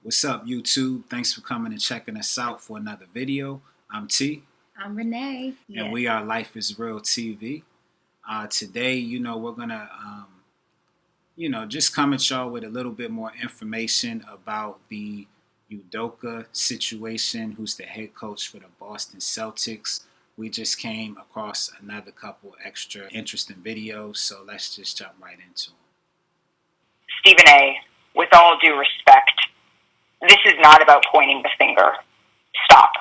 What's up, YouTube? Thanks for coming and checking us out for another video. I'm T, I'm Renee. and we are Life is Real TV. Today, we're gonna, just come at y'all with a little bit more information about the Udoka situation, who's the head coach for the Boston Celtics. We just came across another couple extra interesting videos, so let's just jump right into them. Stephen A., with all due respect, this is not about pointing the finger. Stop.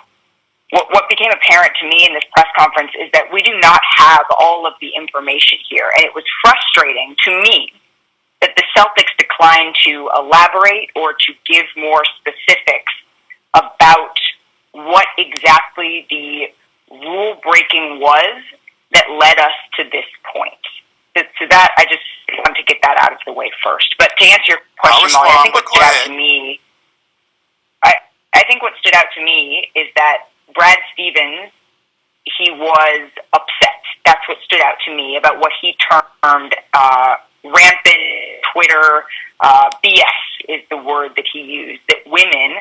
What became apparent to me in this press conference is that we do not have all of the information here, and it was frustrating to me that the Celtics declined to elaborate or to give more specifics about what exactly the rule-breaking was that led us to this point. So that, I just want to get that out of the way first. But to answer your question, Molly, I think what stood out to me, I think what stood out to me is that Brad Stevens, he was upset. That's what stood out to me about what he termed rampant Twitter BS is the word that he used, that women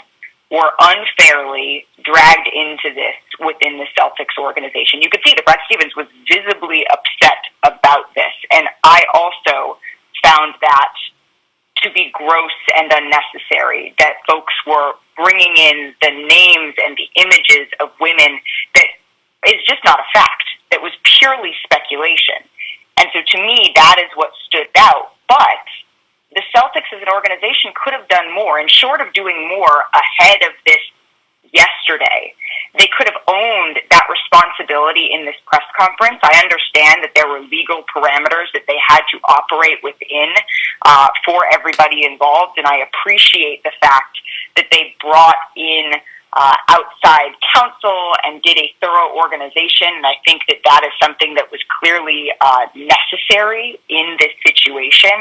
were unfairly dragged into this within the Celtics organization. You could see that Brad Stevens was visibly upset about this, and I also found that to be gross and unnecessary, that folks were bringing in the names and the images of women that is just not a fact, that was purely speculation. And so to me, that is what stood out. But the Celtics as an organization could have done more, and short of doing more ahead of this yesterday, they could have owned that responsibility in this press conference. I understand that there were legal parameters that they had to operate within for everybody involved, and I appreciate the fact that they brought in outside counsel and did a thorough organization, and I think that that is something that was clearly necessary in this situation.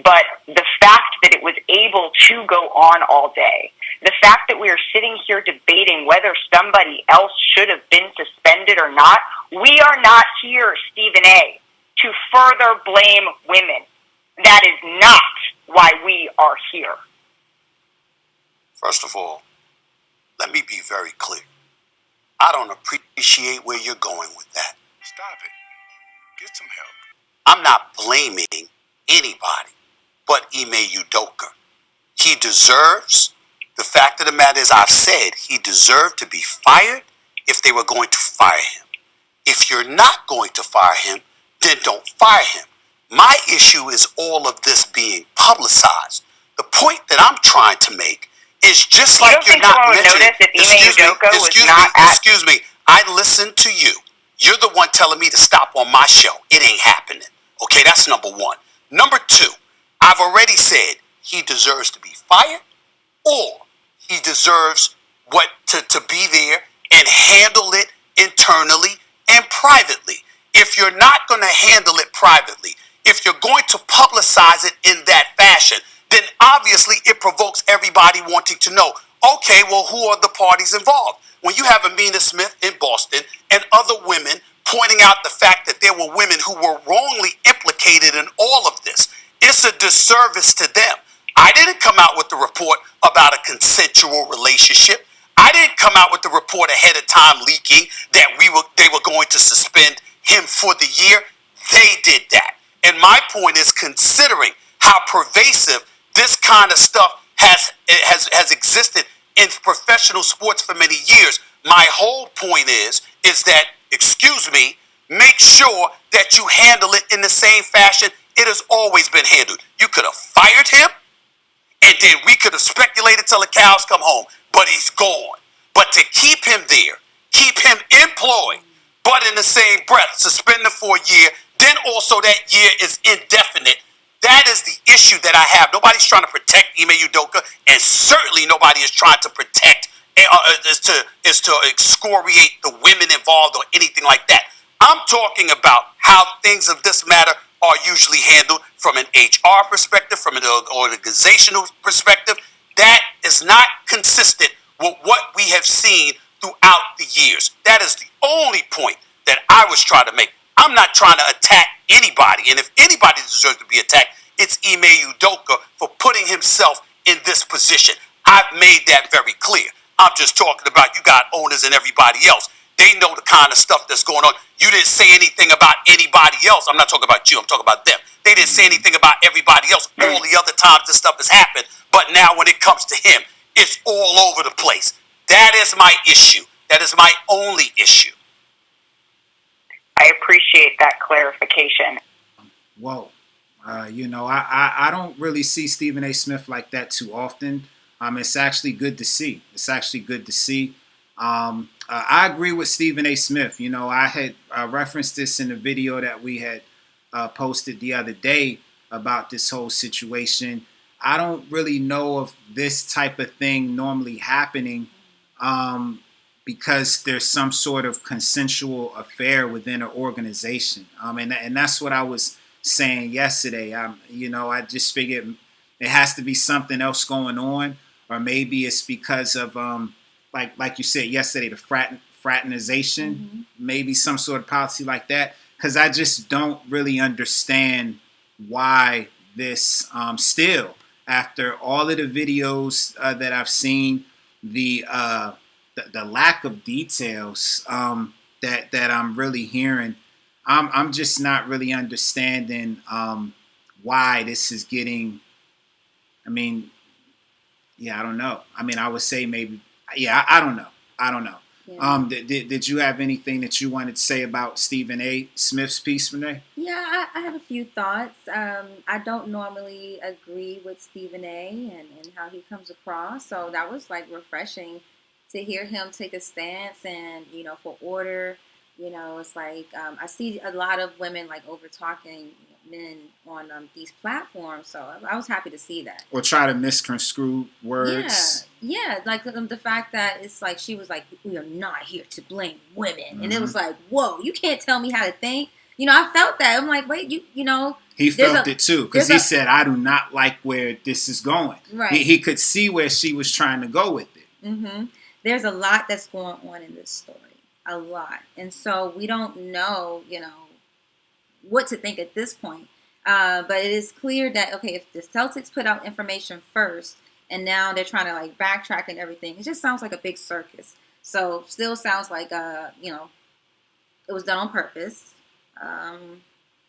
But the fact that it was able to go on all day, the fact that we are sitting here debating whether somebody else should have been suspended or not, we are not here, Stephen A., to further blame women. That is not why we are here. First of all, let me be very clear. I don't appreciate where you're going with that. Stop it. Get some help. I'm not blaming anybody but Ime Udoka. He deserves, the fact of the matter is, I've said he deserved to be fired if they were going to fire him. If you're not going to fire him, then don't fire him. My issue is all of this being publicized. The point that I'm trying to make is just like you're not mentioning. Excuse me. I listened to you. You're the one telling me to stop on my show. It ain't happening. Okay, that's number one. Number two, I've already said he deserves to be fired, or he deserves to be there and handle it internally and privately. If you're not going to handle it privately, if you're going to publicize it in that fashion, then obviously it provokes everybody wanting to know, okay, well, who are the parties involved? When you have Amina Smith in Boston and other women pointing out the fact that there were women who were wrongly implicated in all of this, it's a disservice to them. I didn't come out with the report about a consensual relationship. I didn't come out with the report ahead of time leaking that they were going to suspend him for the year. They did that. And my point is, considering how pervasive this kind of stuff has existed in professional sports for many years, my whole point is that, excuse me, make sure that you handle it in the same fashion it has always been handled. You could have fired him, and then we could have speculated till the cows come home, but he's gone. But to keep him there, keep him employed, but in the same breath, suspend him for a year, then also that year is indefinite. That is the issue that I have. Nobody's trying to protect Ime Udoka, and certainly nobody is trying to protect, is to excoriate the women involved or anything like that. I'm talking about how things of this matter are usually handled from an HR perspective, from an organizational perspective. That is not consistent with what we have seen throughout the years. That is the only point that I was trying to make. I'm not trying to attack anybody, and if anybody deserves to be attacked, it's Ime Udoka for putting himself in this position. I've made that very clear. I'm just talking about you got owners and everybody else. They know the kind of stuff that's going on. You didn't say anything about anybody else. I'm not talking about you. I'm talking about them. They didn't say anything about everybody else all the other times this stuff has happened. But now when it comes to him, it's all over the place. That is my issue. That is my only issue. I appreciate that clarification. Whoa. I don't really see Stephen A. Smith like that too often. It's actually good to see. I agree with Stephen A. Smith. I had referenced this in the video that we had posted the other day about this whole situation. I don't really know of this type of thing normally happening because there's some sort of consensual affair within an organization. And that's what I was saying yesterday. I just figured it has to be something else going on, or maybe it's because of like you said yesterday, the fraternization, mm-hmm. Maybe some sort of policy like that. Because I just don't really understand why this still, after all of the videos that I've seen, the lack of details that I'm really hearing. I'm just not really understanding why this is getting. I don't know. I would say maybe. Yeah, I don't know. Yeah. Did you have anything that you wanted to say about Stephen A. Smith's piece, Renee? Yeah, I have a few thoughts. I don't normally agree with Stephen A. and how he comes across, so that was like refreshing to hear him take a stance and for order. It's like I see a lot of women like over talking men on these platforms, so I was happy to see that. Or try to misconstrue words. Yeah, like the fact that it's like she was like, "We are not here to blame women," mm-hmm. And it was like, "Whoa, you can't tell me how to think." I felt that. I'm like, wait, He felt it too, because he said, "I do not like where this is going." Right. He could see where she was trying to go with it. Mm-hmm. There's a lot that's going on in this story. A lot. And so we don't know, what to think at this point. But it is clear that, okay, if the Celtics put out information first and now they're trying to like backtrack and everything, it just sounds like a big circus. So still sounds like, it was done on purpose.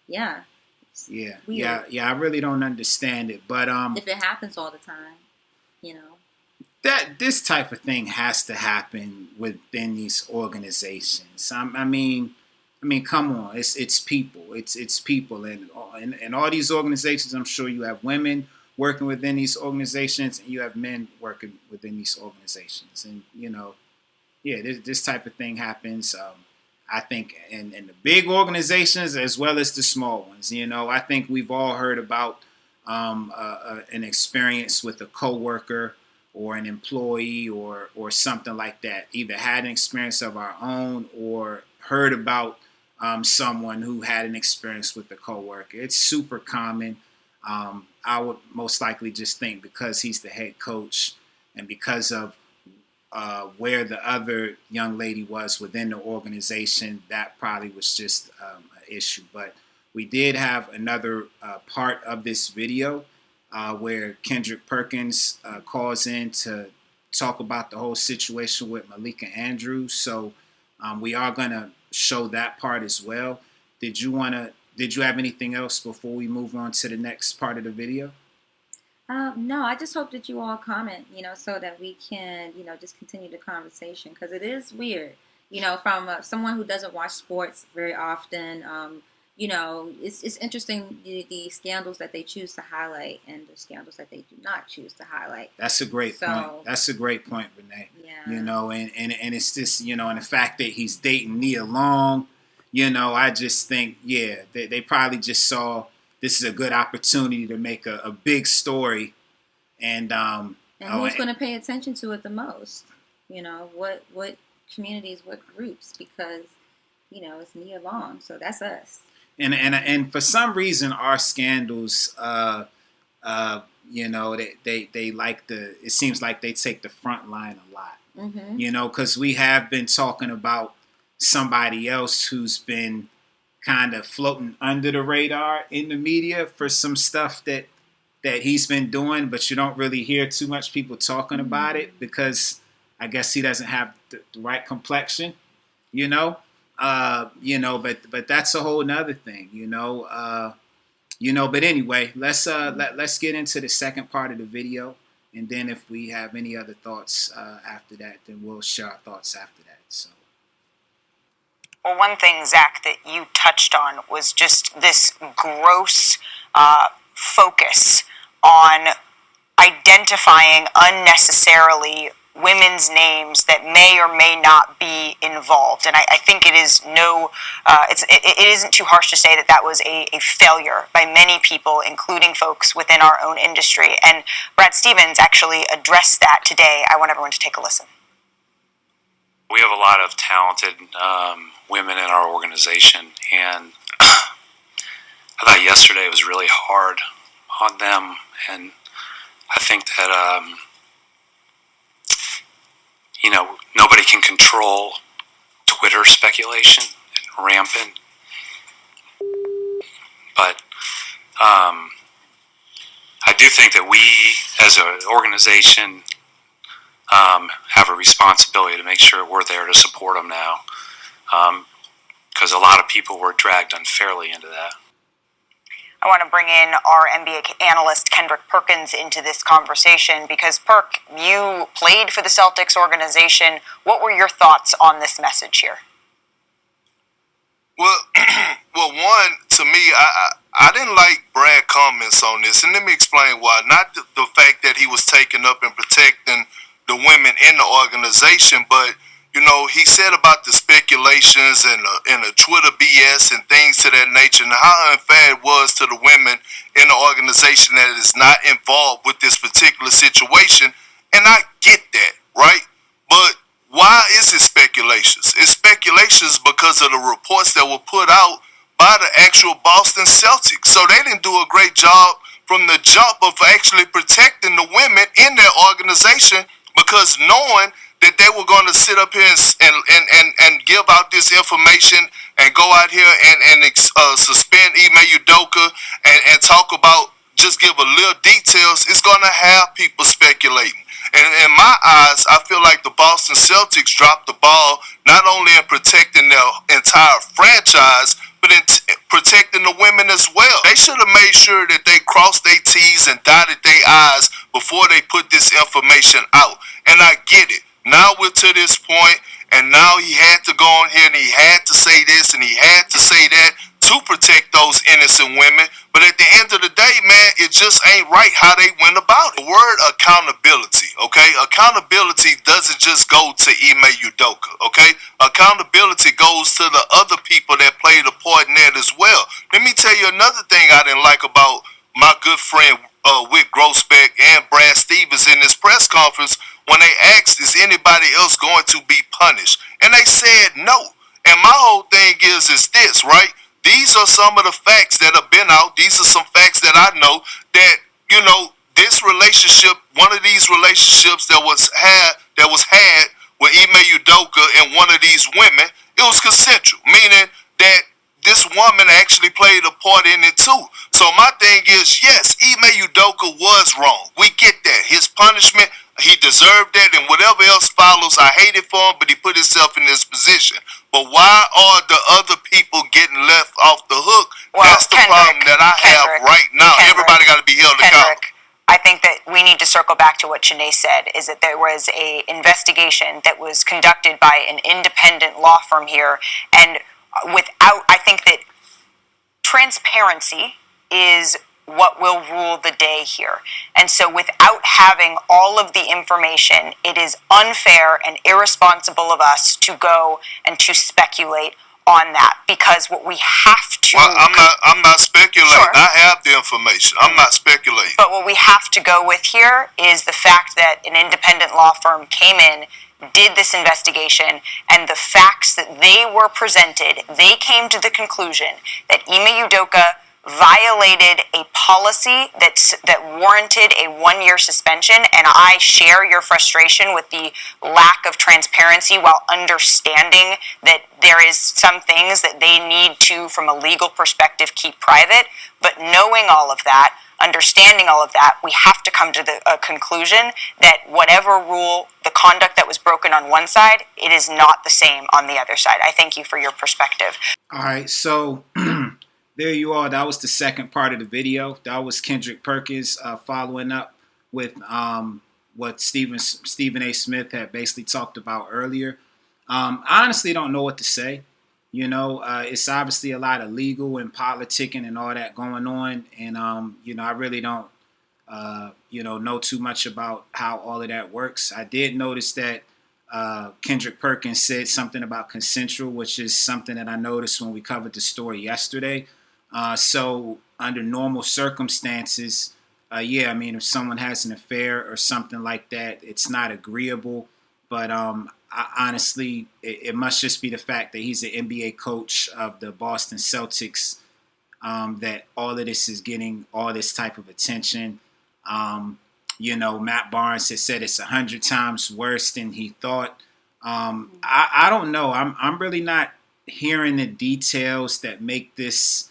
Yeah. Yeah. I really don't understand it. But if it happens all the time, that this type of thing has to happen within these organizations. I mean, come on, it's people, it's people, and all these organizations. I'm sure you have women working within these organizations, and you have men working within these organizations, and this type of thing happens. I think in the big organizations as well as the small ones. I think we've all heard about an experience with a coworker or an employee or something like that. Either had an experience of our own or heard about someone who had an experience with a coworker. It's super common. I would most likely just think because he's the head coach and because of where the other young lady was within the organization, that probably was just an issue. But we did have another part of this video where Kendrick Perkins calls in to talk about the whole situation with Malika Andrews. So we are going to show that part as well. Did you have anything else before we move on to the next part of the video? No, I just hope that you all comment, so that we can, just continue the conversation, because it is weird, from someone who doesn't watch sports very often. It's interesting the scandals that they choose to highlight and the scandals that they do not choose to highlight. That's a great point. That's a great point, Renee. Yeah. And it's just, and the fact that he's dating Nia Long, I just think, they probably just saw this is a good opportunity to make a big story. And who's going to pay attention to it the most? What communities, what groups? Because, it's Nia Long, so that's us. And for some reason, our scandals, they like it seems like they take the front line a lot, mm-hmm. Because we have been talking about somebody else who's been kind of floating under the radar in the media for some stuff that that he's been doing, but you don't really hear too much people talking about it because I guess he doesn't have the right complexion, you know. But that's a whole nother thing, But anyway, let's get into the second part of the video, and then if we have any other thoughts after that, then we'll share our thoughts after that. So. Well, one thing, Zach, that you touched on was just this gross focus on identifying unnecessarily women's names that may or may not be involved. And I think it is it isn't too harsh to say that that was a failure by many people, including folks within our own industry. And Brad Stevens actually addressed that today. I want everyone to take a listen. We have a lot of talented women in our organization, and I thought yesterday was really hard on them, and I think that nobody can control Twitter speculation and rampant, but I do think that we as an organization have a responsibility to make sure we're there to support them now, because a lot of people were dragged unfairly into that. I want to bring in our NBA analyst Kendrick Perkins into this conversation because, Perk, you played for the Celtics organization. What were your thoughts on this message here? Well, one, to me, I didn't like Brad's comments on this, and let me explain why. Not the fact that he was taking up and protecting the women in the organization, but he said about the speculations and the Twitter BS and things to that nature, and how unfair it was to the women in the organization that is not involved with this particular situation. And I get that, right? But why is it speculations? It's speculations because of the reports that were put out by the actual Boston Celtics. So they didn't do a great job from the jump of actually protecting the women in their organization, because knowing that they were going to sit up here and give out this information and go out here and suspend Ime Udoka and talk about, just give a little details, it's going to have people speculating. And in my eyes, I feel like the Boston Celtics dropped the ball not only in protecting their entire franchise, but in protecting the women as well. They should have made sure that they crossed their T's and dotted their I's before they put this information out. And I get it. Now we're to this point, and now he had to go on here and he had to say this and he had to say that to protect those innocent women. But at the end of the day, man, it just ain't right how they went about it. The word accountability, okay? Accountability doesn't just go to Ime Udoka, okay? Accountability goes to the other people that played a part in that as well. Let me tell you another thing I didn't like about my good friend Wick Grossbeck and Brad Stevens in this press conference when they asked, is anybody else going to be punished? And they said no. And my whole thing is this, right? These are some of the facts that have been out. These are some facts that I know that, this relationship, one of these relationships that was had with Ime Udoka and one of these women, it was consensual, meaning that this woman actually played a part in it too. So my thing is, yes, Ime Udoka was wrong. We get that. His punishment, he deserved that, and whatever else follows, I hate it for him, but he put himself in this position. But why are the other people getting left off the hook? Well, that's the problem that I have right now. Everybody got to be held accountable. I think that we need to circle back to what Shanae said, is that there was a investigation that was conducted by an independent law firm here, and I think that transparency is what will rule the day here. And so without having all of the information, it is unfair and irresponsible of us to go and to speculate on that, because what we have to... Well, I'm not speculating. Sure. I have the information. I'm not speculating. But what we have to go with here is the fact that an independent law firm came in, did this investigation, and the facts that they were presented, they came to the conclusion that Ime Udoka violated a policy that warranted a 1-year suspension. And I share your frustration with the lack of transparency, while understanding that there is some things that they need to, from a legal perspective, keep private. But knowing all of that, understanding all of that, we have to come to a conclusion that whatever rule, the conduct that was broken on one side, it is not the same on the other side. I thank you for your perspective. All right, so there you are. That was the second part of the video. That was Kendrick Perkins following up with what Stephen A. Smith had basically talked about earlier. I honestly don't know what to say. You know, it's obviously a lot of legal and politicking and all that going on. And, you know, I really don't, you know too much about how all of that works. I did notice that Kendrick Perkins said something about consensual, which is something that I noticed when we covered the story yesterday. So under normal circumstances, yeah, I mean, if someone has an affair or something like that, it's not agreeable. But honestly, it must just be the fact that he's an NBA coach of the Boston Celtics that all of this is getting all this type of attention. You know, Matt Barnes has said it's 100 times worse than he thought. I don't know. I'm really not hearing the details that make this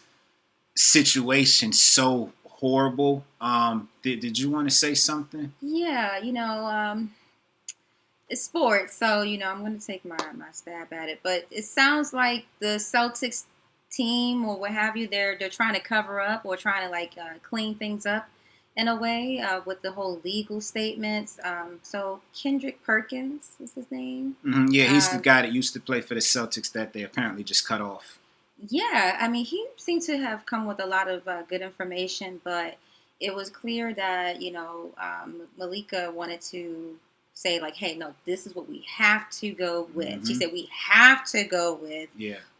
situation so horrible. Did you want to say something? Yeah, you know, it's sports, so you know I'm going to take my stab at it. But it sounds like the Celtics team or what have you, they're trying to cover up or trying to like clean things up in a way with the whole legal statements. So Kendrick Perkins is his name. Mm-hmm. Yeah, he's the guy that used to play for the Celtics that they apparently just cut off. Yeah, I mean, he seemed to have come with a lot of good information, but it was clear that, you know, Malika wanted to say, like, hey, no, this is what we have to go with. Mm-hmm. She said we have to go with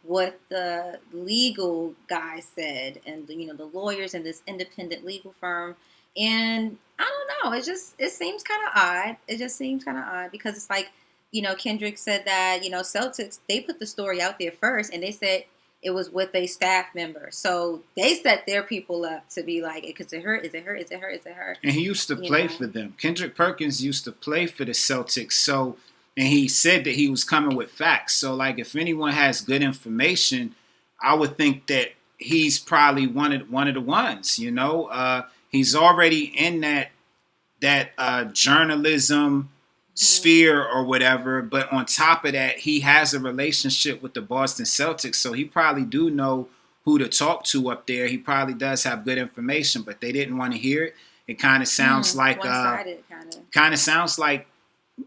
what the legal guy said and, you know, the lawyers in this independent legal firm. And I don't know, it seems kind of odd. It just seems kind of odd because it's like, you know, Kendrick said that, you know, Celtics, they put the story out there first and they said it was with a staff member. So they set their people up to be like, is it her? Is it her? Is it her? Is it her? And he used to play for them. Kendrick Perkins used to play for the Celtics. So, and he said that he was coming with facts. So, like, if anyone has good information, I would think that he's probably one of the ones, you know. He's already in that journalism sphere or whatever, but on top of that, he has a relationship with the Boston Celtics, so he probably do know who to talk to up there. He probably does have good information, but they didn't want to hear it. It kind of sounds like one-sided, kind of sounds like,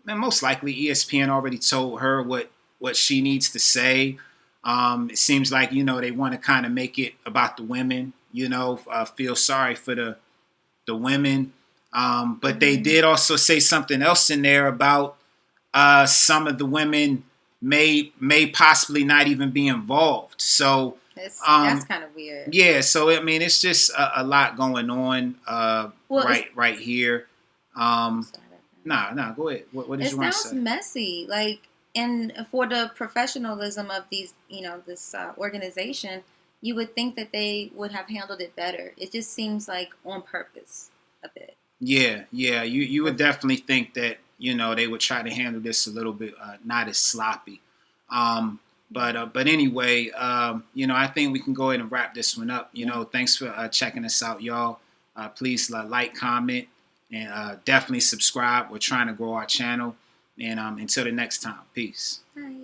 and most likely ESPN already told her what she needs to say. It seems like, you know, they want to kind of make it about the women, you know, feel sorry for the women. But they did also say something else in there about some of the women may possibly not even be involved. So that's kind of weird. Yeah, so I mean, it's just a lot going on right here. Nah, go ahead. What did you want to say? It sounds messy, like, and for the professionalism of these, you know, this organization, you would think that they would have handled it better. It just seems like on purpose a bit. Yeah. You would definitely think that, you know, they would try to handle this a little bit not as sloppy. But anyway, you know, I think we can go ahead and wrap this one up. You know, thanks for checking us out, y'all. Please like, comment, and definitely subscribe. We're trying to grow our channel. And until the next time, peace. Bye.